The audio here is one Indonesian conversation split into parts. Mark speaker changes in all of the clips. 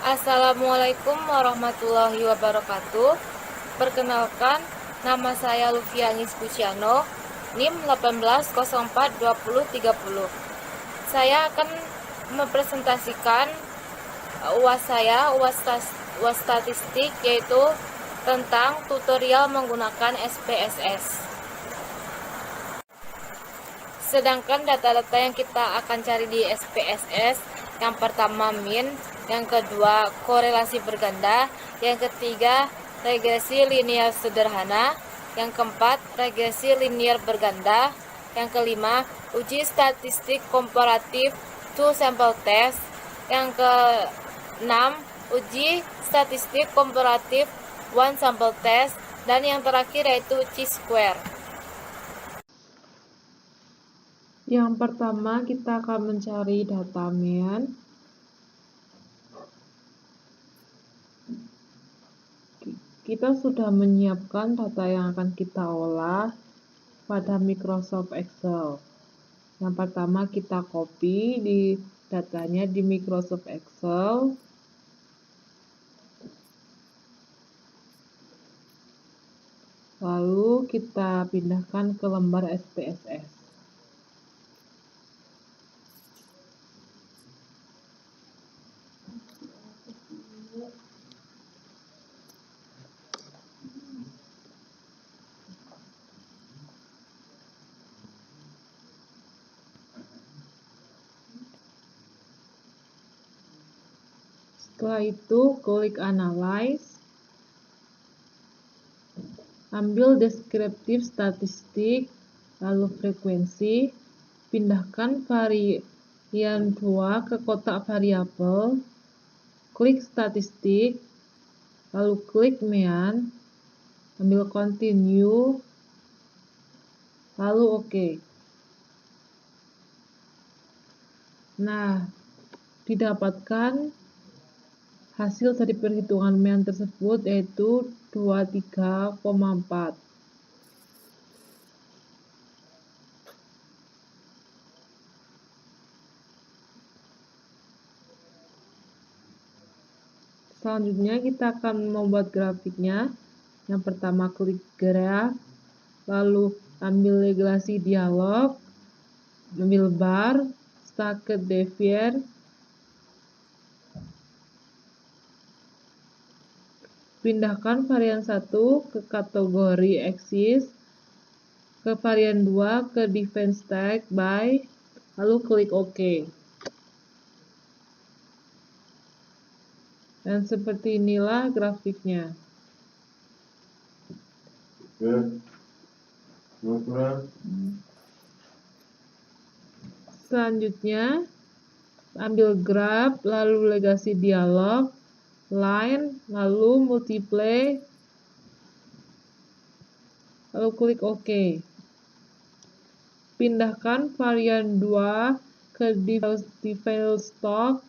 Speaker 1: Assalamualaikum warahmatullahi wabarakatuh. Perkenalkan, nama saya Lufia Nispusiano, NIM 18042030. Saya akan mempresentasikan UAS saya, UAS statistik, yaitu tentang tutorial menggunakan SPSS. Sedangkan data-data yang kita akan cari di SPSS, yang pertama min, yang kedua korelasi berganda, yang ketiga regresi linear sederhana, yang keempat regresi linear berganda, yang kelima uji statistik komparatif two sample test, yang keenam uji statistik komparatif one sample test, dan yang terakhir yaitu chi-square.
Speaker 2: Yang pertama kita akan mencari data mean. Kita sudah menyiapkan data yang akan kita olah pada Microsoft Excel. Yang pertama kita copy datanya di Microsoft Excel. Lalu kita pindahkan ke lembar SPSS. Setelah itu, klik Analyze, ambil deskriptif statistik, lalu frekuensi, pindahkan varian 2 ke kotak variabel, klik statistik, lalu klik mean, ambil continue, lalu OK. Nah, didapatkan hasil dari perhitungan mean tersebut yaitu 23,4. Selanjutnya kita akan membuat grafiknya. Yang pertama klik graph, lalu ambil regresi dialog, ambil bar, stacked deviate, pindahkan varian 1 ke kategori axis, ke varian 2 ke define stack by, lalu klik OK. Dan seperti inilah grafiknya. Selanjutnya, ambil graph, lalu regresi dialog, line, lalu multiply, lalu klik OK. Pindahkan varian 2 ke define stock,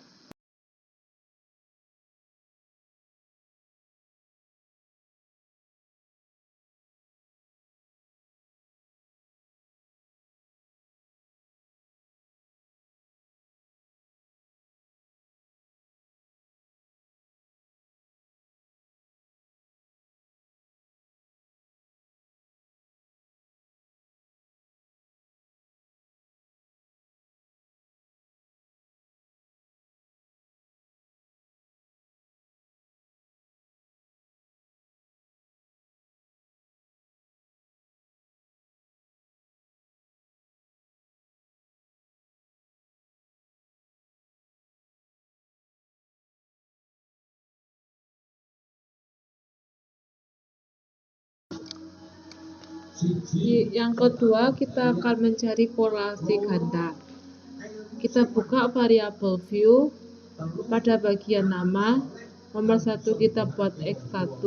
Speaker 2: yang kedua kita akan mencari korelasi ganda. Kita buka variabel view, pada bagian nama, nomor 1 kita buat X1,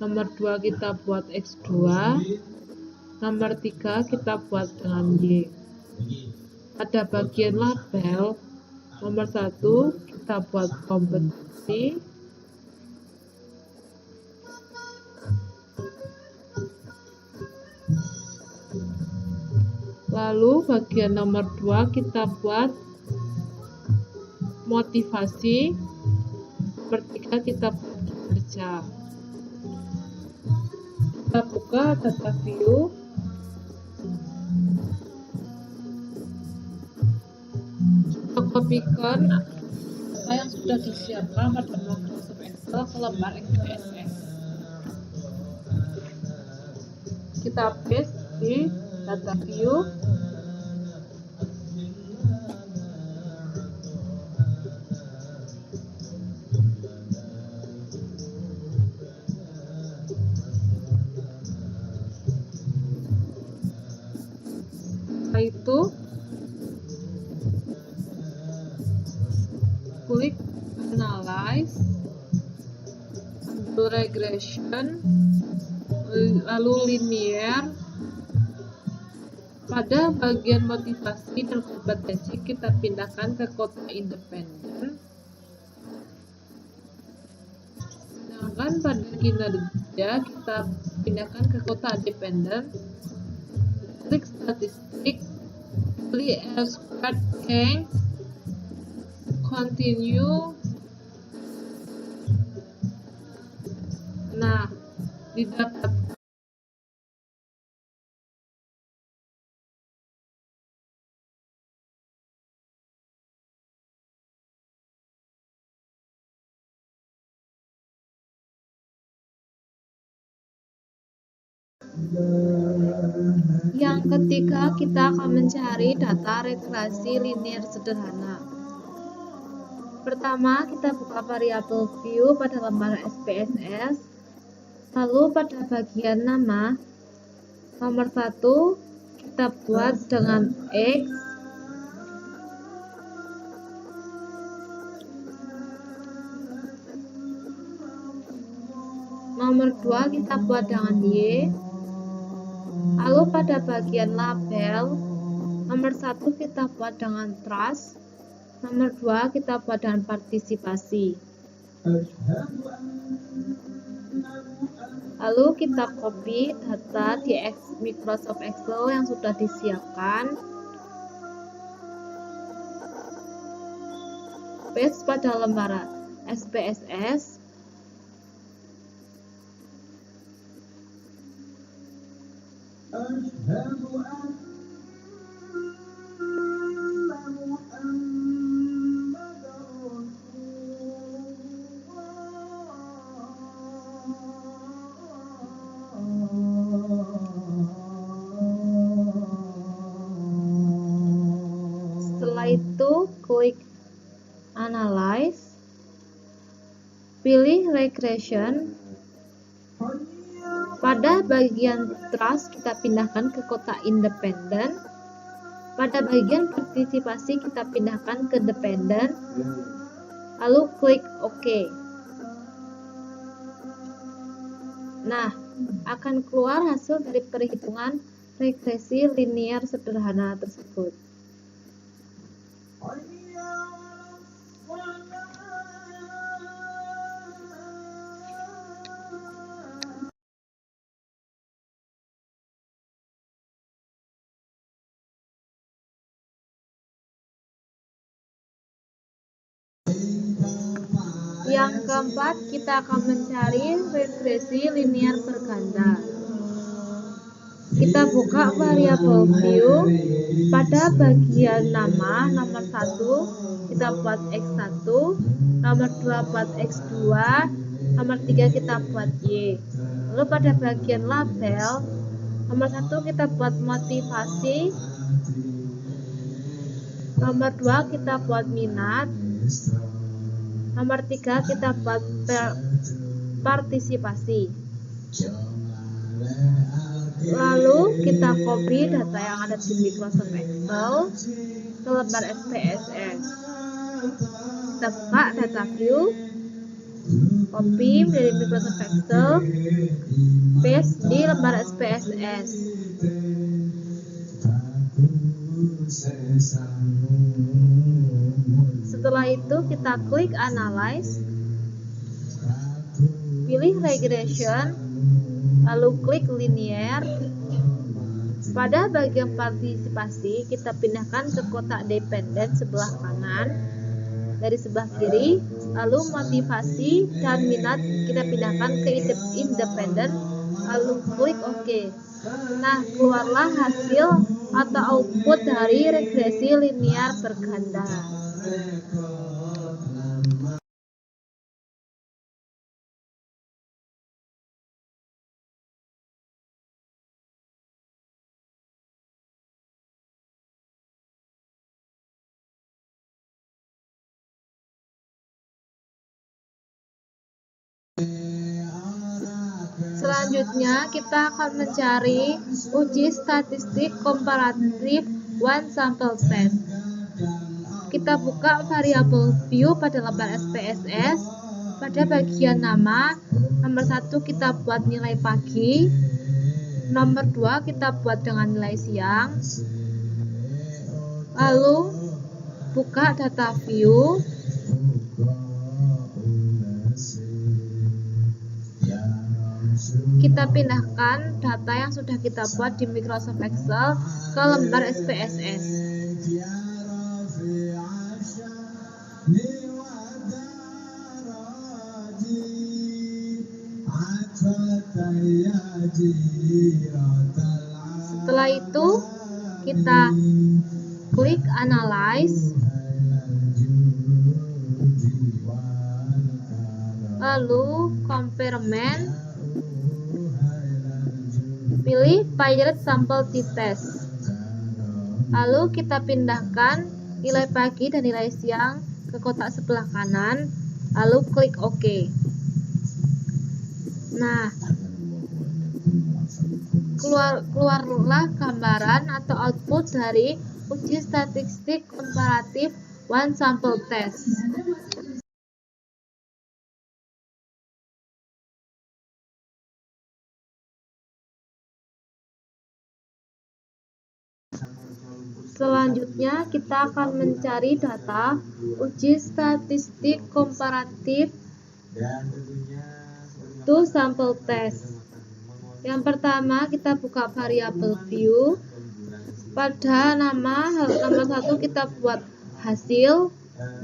Speaker 2: nomor 2 kita buat X2, nomor 3 kita buat dengan Y. Pada bagian label, nomor 1 kita buat kompetisi, lalu bagian nomor 2 kita buat motivasi, Nomor 3 kita kerja. Kita buka data view. Kita kopikan data yang sudah disiapkan pada Microsoft Excel ke lembar SPSS. Kita paste di data view. Setelah itu klik analyze, ambil regression, lalu linear. Pada bagian motivasi dan kompetensi kita pindahkan ke kota independen. Sedangkan pada kinerja kita pindahkan ke kota dependen. Klik statistik, pilih R squared change, continue. Nah, didapat
Speaker 1: Yang ketiga, kita akan mencari data regresi linear sederhana. Pertama, kita buka variabel view pada lembar SPSS. Lalu pada bagian nama, nomor 1 kita buat dengan X. Nomor 2 kita buat dengan Y. Lalu pada bagian label, nomor 1 kita buat dengan trust, nomor 2 kita buat dengan partisipasi. Lalu kita copy data di Microsoft Excel yang sudah disiapkan, paste pada lembar SPSS. Setelah itu klik analyze, pilih regression. Pada bagian trust kita pindahkan ke kota independen. Pada bagian partisipasi kita pindahkan ke dependen. Lalu klik OK. Nah, akan keluar hasil dari perhitungan regresi linear sederhana tersebut. Yang keempat, kita akan mencari regresi linear berganda. Kita buka variabel view. Pada bagian nama, nomor 1 kita buat X1, nomor 2 buat X2, nomor 3 kita buat Y. Lalu pada bagian label, nomor 1 kita buat motivasi, nomor 2 kita buat minat, nomor 3 kita buat partisipasi. Lalu kita copy data yang ada di Microsoft Excel ke lembar SPSS. Kita buka data view, copy dari Microsoft Excel, paste di lembar SPSS. Setelah itu kita klik analyze, pilih regression, lalu klik linear. Pada bagian partisipasi kita pindahkan ke kotak dependen sebelah kanan. dari sebelah kiri, lalu motivasi dan minat kita pindahkan ke independen, lalu klik OK. Nah, keluarlah hasil atau output dari regresi linear berganda. Selanjutnya, kita akan mencari uji statistik komparatif one sample test. Kita buka variabel view pada lembar SPSS. Pada bagian nama, nomor 1 kita buat nilai pagi, nomor 2 kita buat dengan nilai siang. Lalu buka data view. Kita pindahkan data yang sudah kita buat di Microsoft Excel ke lembar SPSS. Setelah itu, kita klik Analyze. Lalu Compare-ment. Pilih Paired Sample T-Test. Lalu kita pindahkan nilai pagi dan nilai siang ke kotak sebelah kanan. Lalu klik OK. Nah, keluarlah gambaran atau output dari uji statistik komparatif one sample test. Selanjutnya, kita akan mencari data uji statistik komparatif two sample test. Yang pertama, kita buka variabel view. Pada nama, nomor 1 kita buat hasil,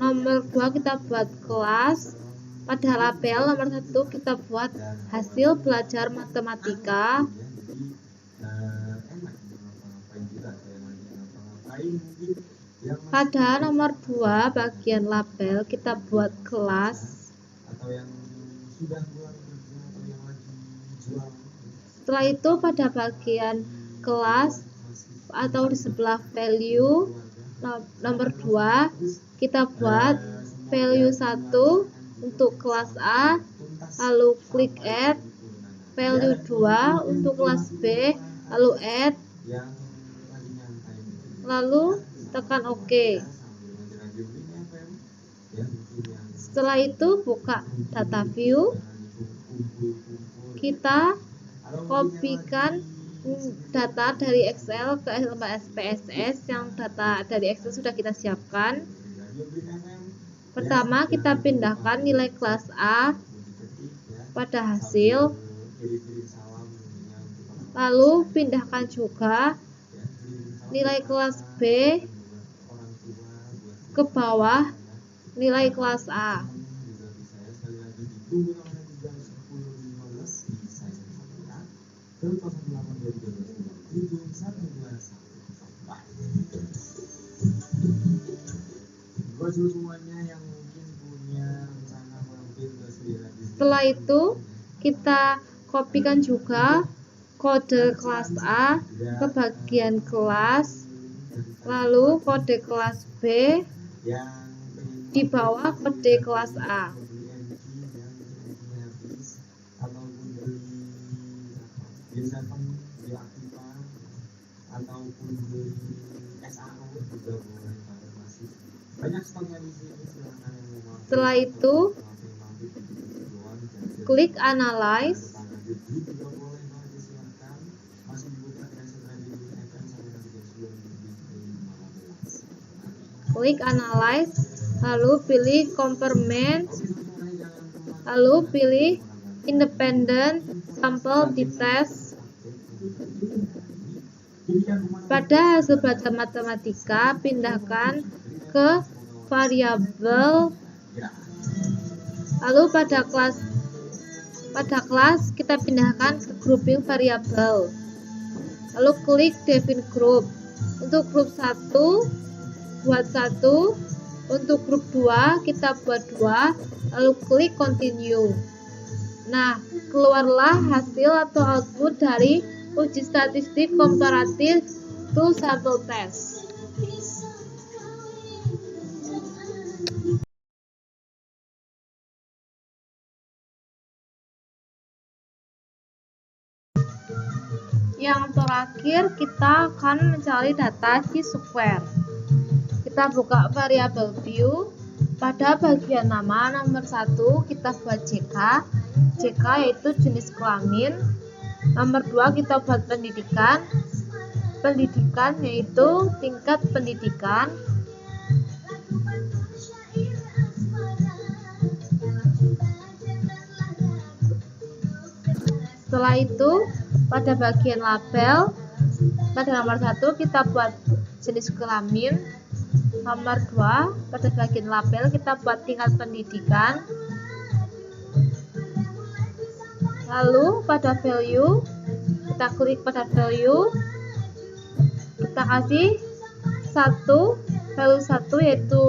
Speaker 1: nomor 2 kita buat kelas. Pada label, nomor 1 kita buat hasil belajar matematika. Pada nomor 2 bagian label kita buat kelas. Setelah itu pada bagian kelas atau di sebelah value nomor 2 kita buat value 1 untuk kelas A, lalu klik add. Value 2 untuk kelas B, lalu add, lalu tekan OK. Setelah itu buka data view. Kita kopikan data dari Excel ke lembar SPSS. Yang data dari Excel sudah kita siapkan. Pertama, kita pindahkan nilai kelas A pada hasil. Lalu pindahkan juga nilai kelas B ke bawah nilai kelas A. Setelah itu, kita kopikan juga kode kelas A ke bagian kelas, lalu kode kelas B di bawah kode kelas A. Setelah itu, klik Analyze. Klik Analyze, lalu pilih Compare-ment, lalu pilih Independent Sample T-Test. Pada hasil belajar matematika, pindahkan ke variabel. Lalu pada kelas kita pindahkan ke grouping variabel. Lalu klik define group. Untuk grup 1 buat 1, untuk grup 2 kita buat 2, lalu klik continue. Nah, keluarlah hasil atau output dari uji statistik komparatif to sample test. Yang terakhir kita akan mencari data chi-square. Kita buka variabel view. Pada bagian nama nomor 1 kita buat JK. JK yaitu jenis kelamin. Nomor 2 kita buat pendidikan. Pendidikan yaitu tingkat pendidikan. Setelah itu pada bagian label, pada nomor 1 kita buat jenis kelamin. Nomor 2 pada bagian label kita buat tingkat pendidikan. Lalu pada value kita klik pada value, kita kasih value 1 yaitu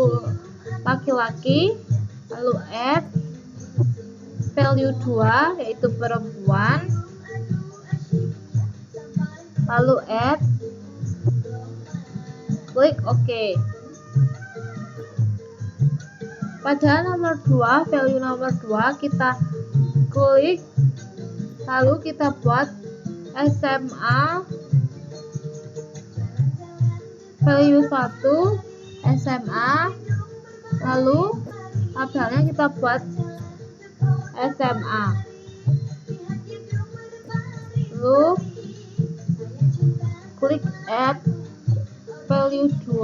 Speaker 1: laki-laki. Lalu add value 2 yaitu perempuan. Lalu add, klik OK. Pada nomor 2, value nomor 2 kita klik, lalu kita buat SMA value 1 SMA, lalu labelnya kita buat SMA. Lalu klik add value 2,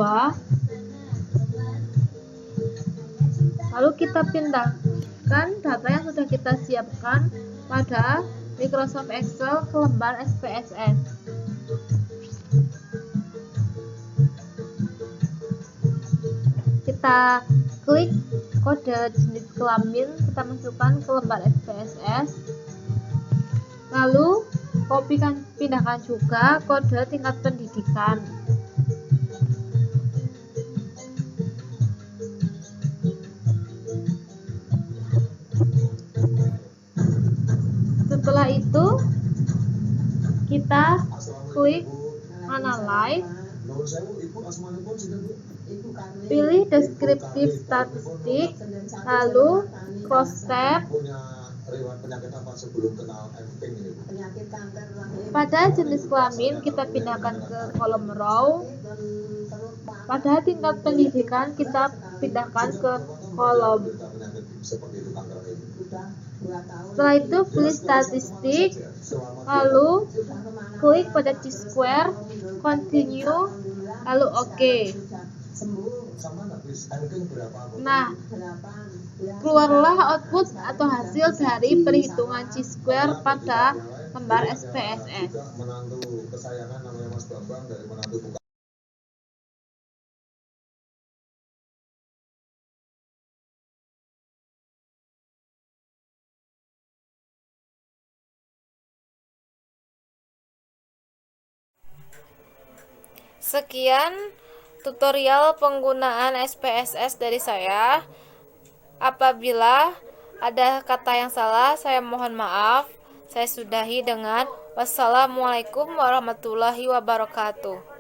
Speaker 1: lalu kita pindahkan data yang sudah kita siapkan pada Microsoft Excel ke lembar SPSS. Kita klik kode jenis kelamin, kita masukkan ke lembar SPSS, lalu pindahkan juga kode tingkat pendidikan. Setelah itu kita klik analyze, pilih deskriptif statistik, lalu cross tab. Pada jenis kelamin kita pindahkan ke kolom row. Pada tingkat pendidikan kita pindahkan ke kolom. Setelah itu pilih statistik, lalu klik pada chi-square, continue, lalu OK. Nah, keluarlah output atau hasil dari perhitungan chi-square pada lembar SPSS.
Speaker 3: Sekian tutorial penggunaan SPSS dari saya. Apabila ada kata yang salah, saya mohon maaf. Saya sudahi dengan wassalamualaikum warahmatullahi wabarakatuh.